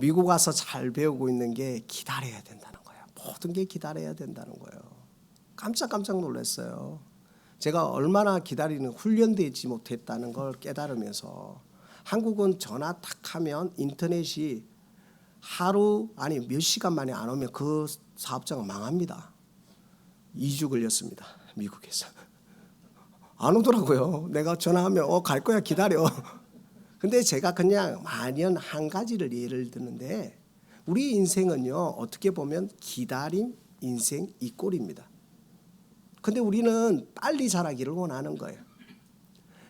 미국 와서 잘 배우고 있는 게 기다려야 된다는 거예요. 모든 게 기다려야 된다는 거예요. 깜짝 놀랐어요. 제가 얼마나 기다리는 훈련되지 못했다는 걸 깨달으면서 한국은 전화 딱 하면 인터넷이 하루 아니 몇 시간 만에 안 오면 그 사업자가 망합니다. 2주 걸렸습니다. 미국에서. 안 오더라고요. 내가 전화하면 갈 거야 기다려. 근데 제가 그냥 만연 한 가지를 예를 드는데 우리 인생은요 어떻게 보면 기다림 인생 이 꼴입니다. 근데 우리는 빨리 자라기를 원하는 거예요.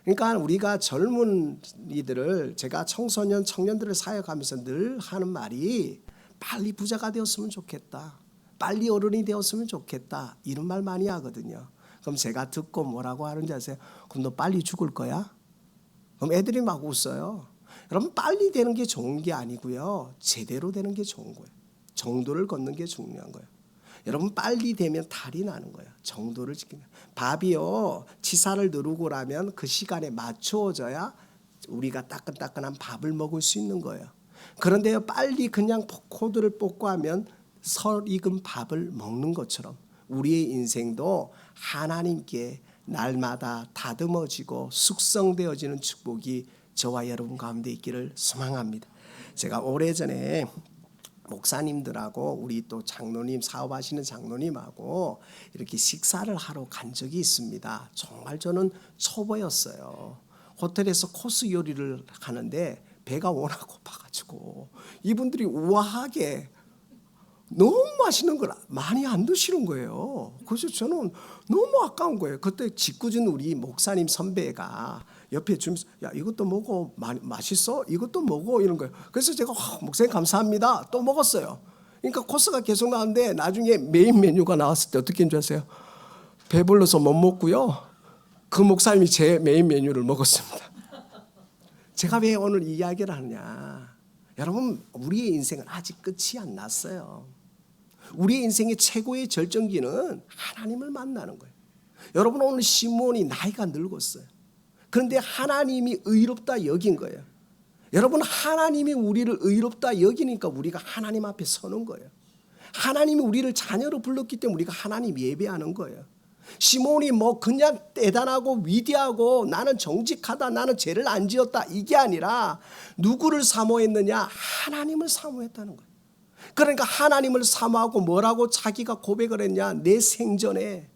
그러니까 우리가 젊은이들을 제가 청소년 청년들을 사역하면서 늘 하는 말이 빨리 부자가 되었으면 좋겠다. 빨리 어른이 되었으면 좋겠다. 이런 말 많이 하거든요. 그럼 제가 듣고 뭐라고 하는지 아세요? 그럼 너 빨리 죽을 거야? 그럼 애들이 막 웃어요. 여러분 빨리 되는 게 좋은 게 아니고요. 제대로 되는 게 좋은 거예요. 정도를 걷는 게 중요한 거예요. 여러분 빨리 되면 탈이 나는 거예요. 정도를 지키는. 밥이요. 치사를 누르고 나면 그 시간에 맞춰져야 우리가 따끈따끈한 밥을 먹을 수 있는 거예요. 그런데요. 빨리 그냥 코드를 뽑고 하면 설 익은 밥을 먹는 것처럼 우리의 인생도 하나님께 날마다 다듬어지고 숙성되어지는 축복이 저와 여러분 가운데 있기를 소망합니다. 제가 오래전에 목사님들하고 우리 또 장로님 사업하시는 장로님하고 이렇게 식사를 하러 간 적이 있습니다. 정말 저는 초보였어요. 호텔에서 코스 요리를 하는데 배가 워낙 고파가지고 이분들이 우아하게 너무 맛있는 걸 많이 안 드시는 거예요. 그래서 저는 너무 아까운 거예요. 그때 짓궂은 우리 목사님 선배가 옆에 주면서 야 이것도 먹어 맛있어? 이것도 먹어 이런 거예요. 그래서 제가 목사님 감사합니다. 또 먹었어요. 그러니까 코스가 계속 나왔는데 나중에 메인 메뉴가 나왔을 때 어떻게 인줄 아세요? 배불러서 못 먹고요. 그 목사님이 제 메인 메뉴를 먹었습니다. 제가 왜 오늘 이 이야기를 하느냐. 여러분 우리의 인생은 아직 끝이 안 났어요. 우리의 인생의 최고의 절정기는 하나님을 만나는 거예요. 여러분 오늘 시몬이 나이가 늙었어요. 그런데 하나님이 의롭다 여긴 거예요. 여러분 하나님이 우리를 의롭다 여기니까 우리가 하나님 앞에 서는 거예요. 하나님이 우리를 자녀로 불렀기 때문에 우리가 하나님 예배하는 거예요. 시몬이 뭐 그냥 대단하고 위대하고 나는 정직하다 나는 죄를 안 지었다 이게 아니라 누구를 사모했느냐 하나님을 사모했다는 거예요. 그러니까 하나님을 사모하고 뭐라고 자기가 고백을 했냐 내 생전에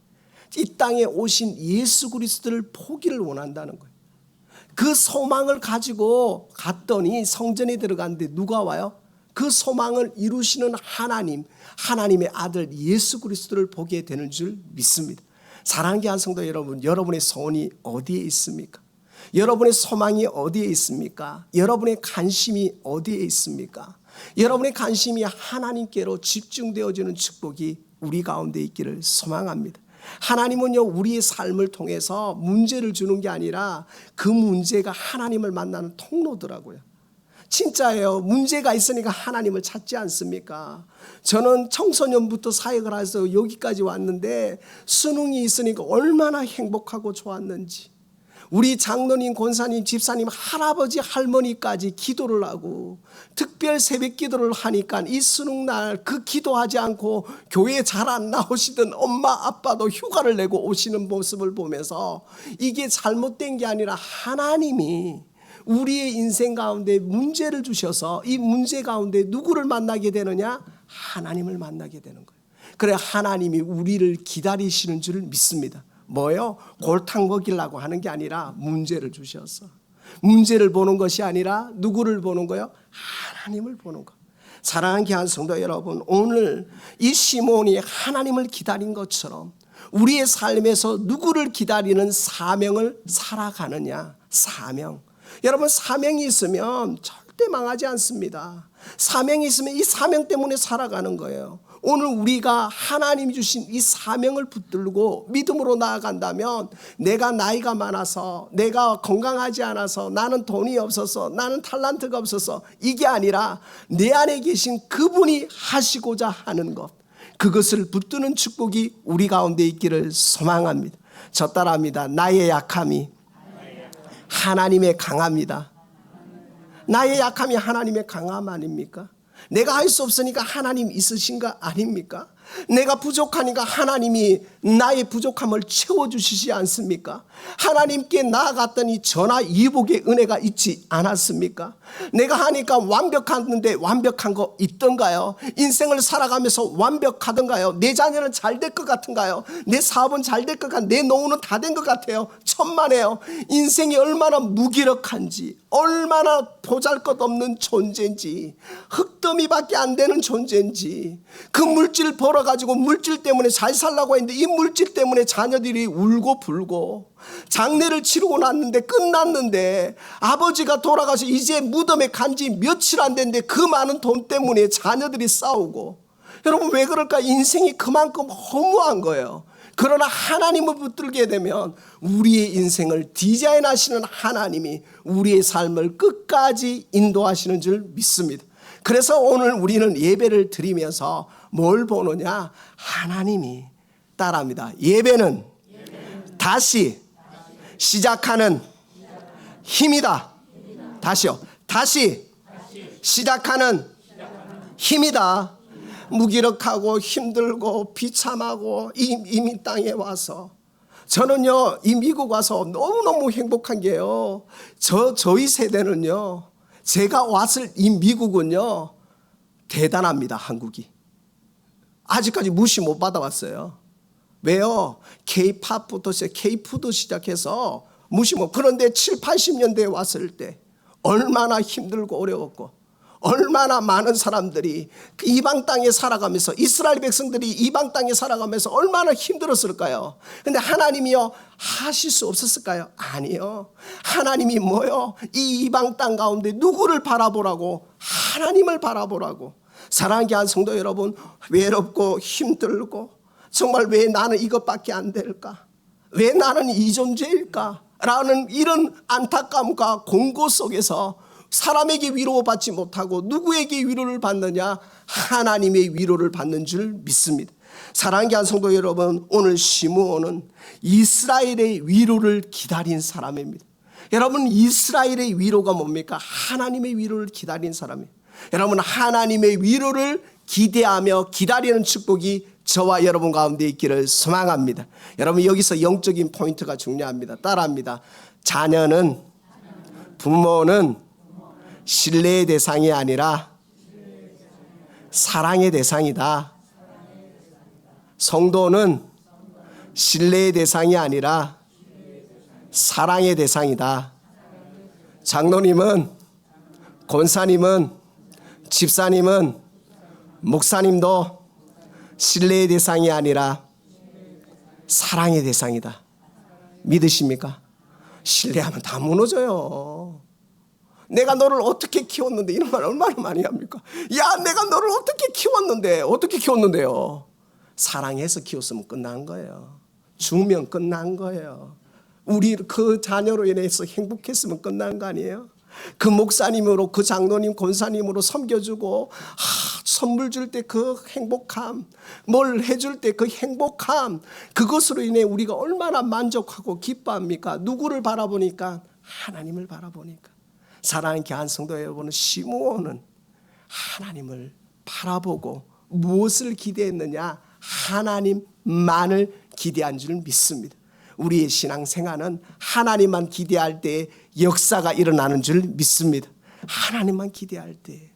이 땅에 오신 예수 그리스도를 보기를 원한다는 거예요. 그 소망을 가지고 갔더니 성전에 들어갔는데 누가 와요? 그 소망을 이루시는 하나님 하나님의 아들 예수 그리스도를 보게 되는 줄 믿습니다. 사랑하는 귀한 성도 여러분, 여러분의 소원이 어디에 있습니까? 여러분의 소망이 어디에 있습니까? 여러분의 관심이 어디에 있습니까? 여러분의 관심이 하나님께로 집중되어지는 축복이 우리 가운데 있기를 소망합니다. 하나님은요 우리의 삶을 통해서 문제를 주는 게 아니라 그 문제가 하나님을 만나는 통로더라고요. 진짜예요. 문제가 있으니까 하나님을 찾지 않습니까? 저는 청소년부터 사역을 해서 여기까지 왔는데 수능이 있으니까 얼마나 행복하고 좋았는지. 우리 장로님, 권사님, 집사님, 할아버지, 할머니까지 기도를 하고 특별 새벽 기도를 하니까 이 수능날 그 기도하지 않고 교회에 잘 안 나오시던 엄마, 아빠도 휴가를 내고 오시는 모습을 보면서 이게 잘못된 게 아니라 하나님이 우리의 인생 가운데 문제를 주셔서 이 문제 가운데 누구를 만나게 되느냐? 하나님을 만나게 되는 거예요. 그래 하나님이 우리를 기다리시는 줄 믿습니다. 뭐요? 골탕 먹이려고 하는 게 아니라 문제를 주셔서 문제를 보는 것이 아니라 누구를 보는 거예요? 하나님을 보는 거. 사랑하는 귀한 성도 여러분, 오늘 이 시몬이 하나님을 기다린 것처럼 우리의 삶에서 누구를 기다리는 사명을 살아가느냐? 사명. 여러분 사명이 있으면 절대 망하지 않습니다. 사명이 있으면 이 사명 때문에 살아가는 거예요. 오늘 우리가 하나님이 주신 이 사명을 붙들고 믿음으로 나아간다면 내가 나이가 많아서, 내가 건강하지 않아서, 나는 돈이 없어서, 나는 탤런트가 없어서 이게 아니라 내 안에 계신 그분이 하시고자 하는 것, 그것을 붙드는 축복이 우리 가운데 있기를 소망합니다. 저 따라합니다. 나의 약함이 하나님의 강함이다. 나의 약함이 하나님의 강함 아닙니까? 내가 할 수 없으니까 하나님 있으신 거 아닙니까? 내가 부족하니까 하나님이 나의 부족함을 채워주시지 않습니까? 하나님께 나아갔더니 전화 이복의 은혜가 있지 않았습니까? 내가 하니까 완벽했는데 완벽한 거 있던가요? 인생을 살아가면서 완벽하던가요? 내 자녀는 잘 될 것 같은가요? 내 사업은 잘 될 것 같은가요? 내 노후는 다 된 것 같아요. 천만에요. 인생이 얼마나 무기력한지, 얼마나 보잘것없는 존재인지, 흙더미밖에 안 되는 존재인지, 그 물질 벌어가지고 물질 때문에 잘 살라고 했는데 이 물질 때문에 자녀들이 울고 불고, 장례를 치르고 났는데 끝났는데 아버지가 돌아가서 이제 무덤에 간지 며칠 안 됐는데 그 많은 돈 때문에 자녀들이 싸우고. 여러분 왜 그럴까? 인생이 그만큼 허무한 거예요. 그러나 하나님을 붙들게 되면 우리의 인생을 디자인하시는 하나님이 우리의 삶을 끝까지 인도하시는 줄 믿습니다. 그래서 오늘 우리는 예배를 드리면서 뭘 보느냐? 하나님이, 따라합니다. 예배는 다시 시작하는 힘이다. 다시요. 다시 시작하는 힘이다. 무기력하고 힘들고 비참하고 이민 땅에 와서, 저는요 이 미국 와서 너무너무 행복한 게요, 저희 세대는요, 제가 왔을 이 미국은요 대단합니다. 한국이 아직까지 무시 못 받아왔어요. 왜요? K-팝부터 K-푸드 시작해서 무시 못. 그런데 7, 80년대에 왔을 때 얼마나 힘들고 어려웠고, 얼마나 많은 사람들이 그 이방 땅에 살아가면서, 이스라엘 백성들이 이방 땅에 살아가면서 얼마나 힘들었을까요? 근데 하나님이요 하실 수 없었을까요? 아니요. 하나님이 뭐요? 이 이방 땅 가운데 누구를 바라보라고? 하나님을 바라보라고. 사랑하는 귀한 성도 여러분, 외롭고 힘들고 정말 왜 나는 이것밖에 안 될까? 왜 나는 이 존재일까? 라는 이런 안타까움과 공고 속에서 사람에게 위로받지 못하고 누구에게 위로를 받느냐? 하나님의 위로를 받는 줄 믿습니다. 사랑하는 귀한 성도 여러분, 오늘 시므온은 이스라엘의 위로를 기다린 사람입니다. 여러분, 이스라엘의 위로가 뭡니까? 하나님의 위로를 기다린 사람이에요. 여러분, 하나님의 위로를 기대하며 기다리는 축복이 저와 여러분 가운데 있기를 소망합니다. 여러분, 여기서 영적인 포인트가 중요합니다. 따라합니다. 자녀는, 부모는 신뢰의 대상이 아니라 사랑의 대상이다. 성도는 신뢰의 대상이 아니라 사랑의 대상이다. 장로님은, 권사님은, 집사님은, 목사님도 신뢰의 대상이 아니라 사랑의 대상이다. 믿으십니까? 신뢰하면 다 무너져요. 내가 너를 어떻게 키웠는데, 이런 말 얼마나 많이 합니까? 야, 내가 너를 어떻게 키웠는데, 어떻게 키웠는데요? 사랑해서 키웠으면 끝난 거예요. 주면 끝난 거예요. 우리 그 자녀로 인해서 행복했으면 끝난 거 아니에요? 그 목사님으로, 그 장로님, 권사님으로 섬겨주고 선물 줄 때 그 행복함, 뭘 해줄 때 그 행복함, 그것으로 인해 우리가 얼마나 만족하고 기뻐합니까? 누구를 바라보니까? 하나님을 바라보니까. 사랑하는 귀한 성도 여러분은, 시므온은 하나님을 바라보고 무엇을 기대했느냐? 하나님만을 기대한 줄 믿습니다. 우리의 신앙생활은 하나님만 기대할 때 역사가 일어나는 줄 믿습니다. 하나님만 기대할 때.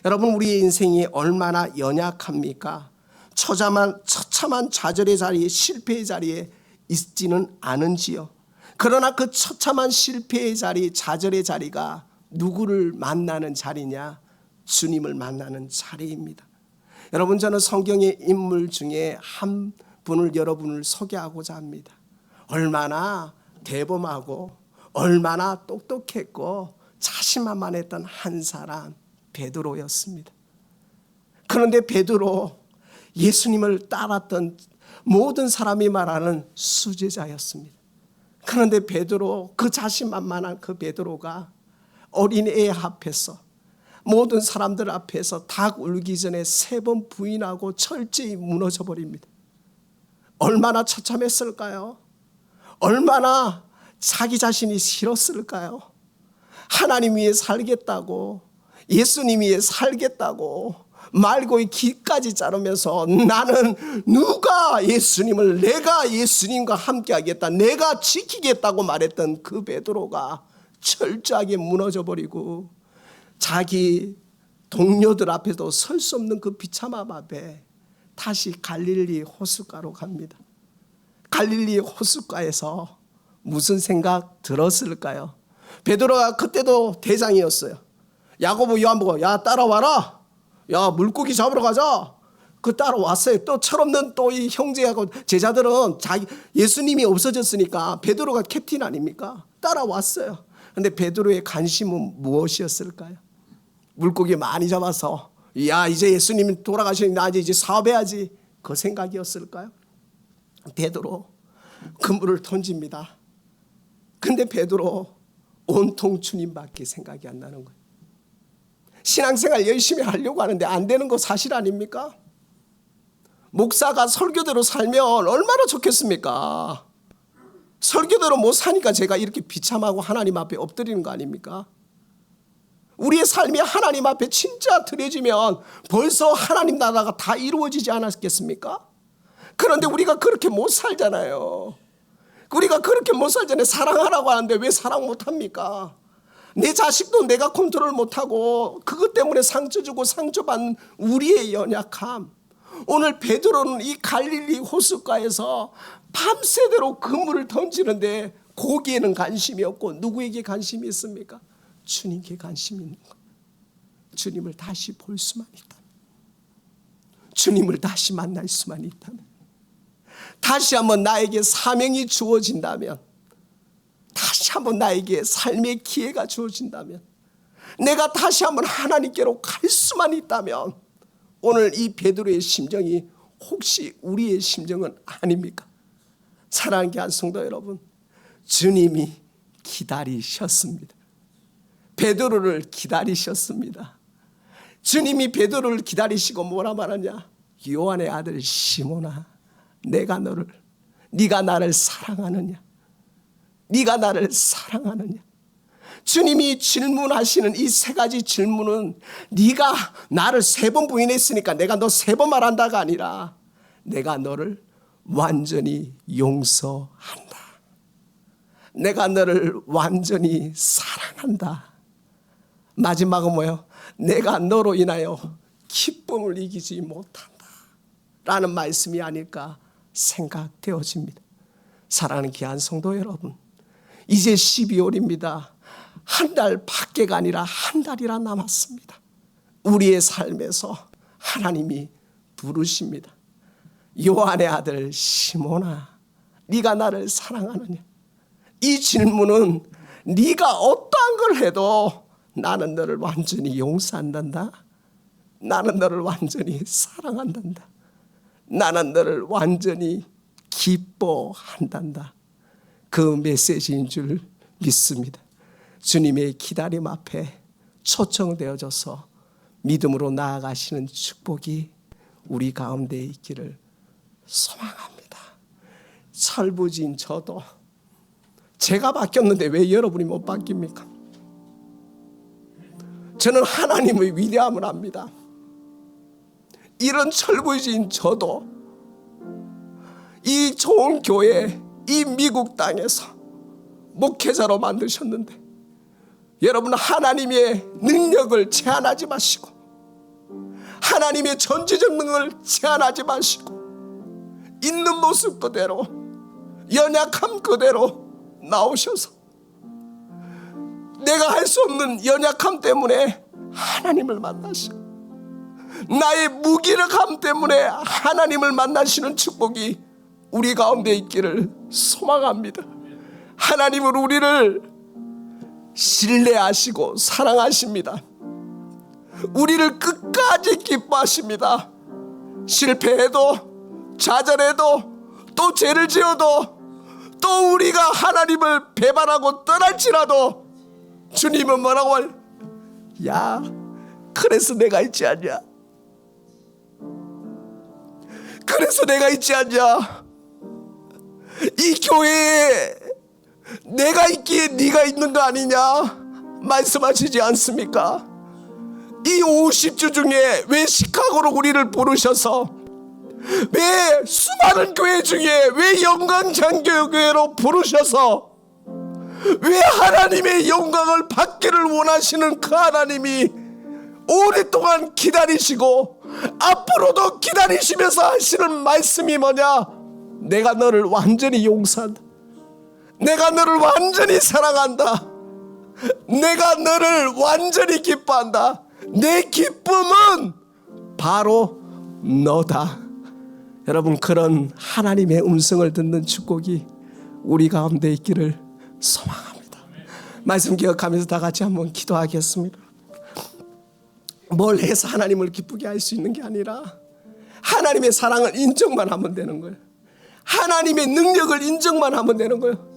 여러분, 우리의 인생이 얼마나 연약합니까? 처참한 좌절의 자리에, 실패의 자리에 있지는 않은지요. 그러나 그 처참한 실패의 자리, 좌절의 자리가 누구를 만나는 자리냐? 주님을 만나는 자리입니다. 여러분, 저는 성경의 인물 중에 한 분을 여러분을 소개하고자 합니다. 얼마나 대범하고 얼마나 똑똑했고 자신만만했던 한 사람, 베드로였습니다. 그런데 베드로, 예수님을 따랐던 모든 사람이 말하는 수제자였습니다. 그런데 베드로, 그 자신만만한 그 베드로가 어린애 앞에서, 모든 사람들 앞에서 닭 울기 전에 3번 부인하고 철저히 무너져 버립니다. 얼마나 처참했을까요? 얼마나 자기 자신이 싫었을까요? 하나님 위해 살겠다고, 예수님 위해 살겠다고 말고의 기까지 자르면서 나는 누가 예수님을, 내가 예수님과 함께 하겠다, 내가 지키겠다고 말했던 그 베드로가 철저하게 무너져 버리고 자기 동료들 앞에도 설 수 없는 그 비참함 앞에 다시 갈릴리 호숫가로 갑니다. 갈릴리 호숫가에서 무슨 생각 들었을까요? 베드로가 그때도 대장이었어요. 야고보, 요한보고, 야 따라와라, 야 물고기 잡으러 가자. 그 따라왔어요. 또 철없는 또 이 형제하고 제자들은 자기 예수님이 없어졌으니까 베드로가 캡틴 아닙니까? 따라왔어요. 근데 베드로의 관심은 무엇이었을까요? 물고기 많이 잡아서 야 이제 예수님이 돌아가시니 나 이제 사업해야지, 그 생각이었을까요? 베드로 그물을 던집니다. 근데 베드로 온통 주님밖에 생각이 안 나는 거예요. 신앙생활 열심히 하려고 하는데 안 되는 거 사실 아닙니까? 목사가 설교대로 살면 얼마나 좋겠습니까? 설교대로 못 사니까 제가 이렇게 비참하고 하나님 앞에 엎드리는 거 아닙니까? 우리의 삶이 하나님 앞에 진짜 드려지면 벌써 하나님 나라가 다 이루어지지 않았겠습니까? 그런데 우리가 그렇게 못 살잖아요. 우리가 그렇게 못 살잖아요. 사랑하라고 하는데 왜 사랑 못합니까? 내 자식도 내가 컨트롤 못하고 그것 때문에 상처 주고 상처받는 우리의 연약함. 오늘 베드로는 이 갈릴리 호숫가에서 밤새도록 그물을 던지는데 고기에는 관심이 없고 누구에게 관심이 있습니까? 주님께 관심이 있는 거예요. 주님을 다시 볼 수만 있다면, 주님을 다시 만날 수만 있다면, 다시 한번 나에게 사명이 주어진다면, 다시 한번 나에게 삶의 기회가 주어진다면, 내가 다시 한번 하나님께로 갈 수만 있다면, 오늘 이 베드로의 심정이 혹시 우리의 심정은 아닙니까? 사랑하는 귀한 성도 여러분, 주님이 기다리셨습니다. 베드로를 기다리셨습니다. 주님이 베드로를 기다리시고 뭐라 말하냐? 요한의 아들 시몬아, 내가 너를, 네가 나를 사랑하느냐? 네가 나를 사랑하느냐? 주님이 질문하시는 이 3가지 질문은 네가 나를 3번 부인했으니까 내가 너 3번 말한다가 아니라 내가 너를 완전히 용서한다. 내가 너를 완전히 사랑한다. 마지막은 뭐예요? 내가 너로 인하여 기쁨을 이기지 못한다 라는 말씀이 아닐까 생각되어집니다. 사랑하는 귀한 성도 여러분, 이제 12월입니다. 한 달 밖에가 아니라 한 달이나 남았습니다. 우리의 삶에서 하나님이 부르십니다. 요한의 아들 시몬아, 네가 나를 사랑하느냐? 이 질문은 네가 어떠한 걸 해도 나는 너를 완전히 용서한단다. 나는 너를 완전히 사랑한단다. 나는 너를 완전히 기뻐한단다. 그 메시지인 줄 믿습니다. 주님의 기다림 앞에 초청되어져서 믿음으로 나아가시는 축복이 우리 가운데 있기를 소망합니다. 철부지인 저도 제가 바뀌었는데 왜 여러분이 못 바뀝니까? 저는 하나님의 위대함을 압니다. 이런 철부지인 저도 이 좋은 교회, 이 미국 땅에서 목회자로 만드셨는데 여러분, 하나님의 능력을 제한하지 마시고, 하나님의 전지적 능력을 제한하지 마시고, 있는 모습 그대로, 연약함 그대로 나오셔서 내가 할 수 없는 연약함 때문에 하나님을 만나시고, 나의 무기력함 때문에 하나님을 만나시는 축복이 우리 가운데 있기를 소망합니다. 하나님은 우리를 신뢰하시고 사랑하십니다. 우리를 끝까지 기뻐하십니다. 실패해도 좌절해도 또 죄를 지어도 또 우리가 하나님을 배반하고 떠날지라도 주님은 뭐라고 할? 야, 그래서 내가 있지 않냐? 그래서 내가 있지 않냐? 이 교회에 내가 있기에 네가 있는 거 아니냐? 말씀하시지 않습니까? 이 50주 중에 왜 시카고로 우리를 부르셔서, 왜 수많은 교회 중에 왜 영광장교회로 부르셔서, 왜 하나님의 영광을 받기를 원하시는 그 하나님이 오랫동안 기다리시고 앞으로도 기다리시면서 하시는 말씀이 뭐냐? 내가 너를 완전히 용서한다. 내가 너를 완전히 사랑한다. 내가 너를 완전히 기뻐한다. 내 기쁨은 바로 너다. 여러분, 그런 하나님의 음성을 듣는 축복이 우리 가운데 있기를 소망합니다. 말씀 기억하면서 다 같이 한번 기도하겠습니다. 뭘 해서 하나님을 기쁘게 할 수 있는 게 아니라 하나님의 사랑을 인정만 하면 되는 거예요. 하나님의 능력을 인정만 하면 되는 거예요.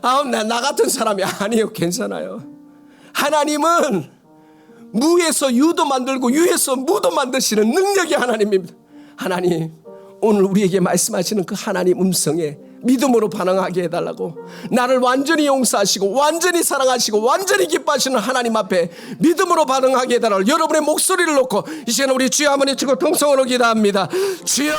나 같은 사람이 아니에요. 괜찮아요. 하나님은 무에서 유도 만들고 유에서 무도 만드시는 능력이 하나님입니다. 하나님, 오늘 우리에게 말씀하시는 그 하나님 음성에 믿음으로 반응하게 해달라고, 나를 완전히 용서하시고 완전히 사랑하시고 완전히 기뻐하시는 하나님 앞에 믿음으로 반응하게 해달라고 여러분의 목소리를 놓고 이 시간에 우리 주여 한번 외치고 통성으로 기도합니다. 주여.